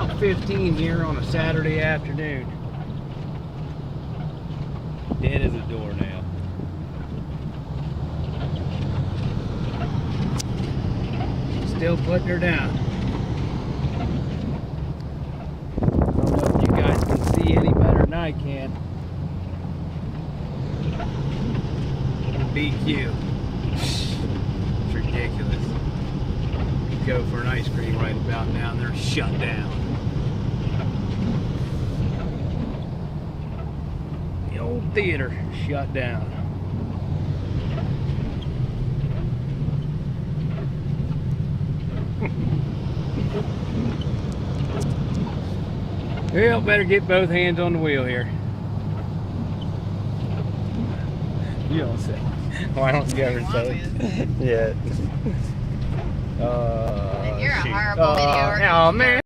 about 15 here on a Saturday afternoon. Dead as a door now. Still putting her down. I don't know if you guys can see any better than I can. BQ. It's ridiculous. Go for an ice cream right about now and they're shut down. The old theater shut down. Well, better get both hands on the wheel here. You don't say. Why don't you ever say it? Yeah. You're a horrible videographer. Oh man.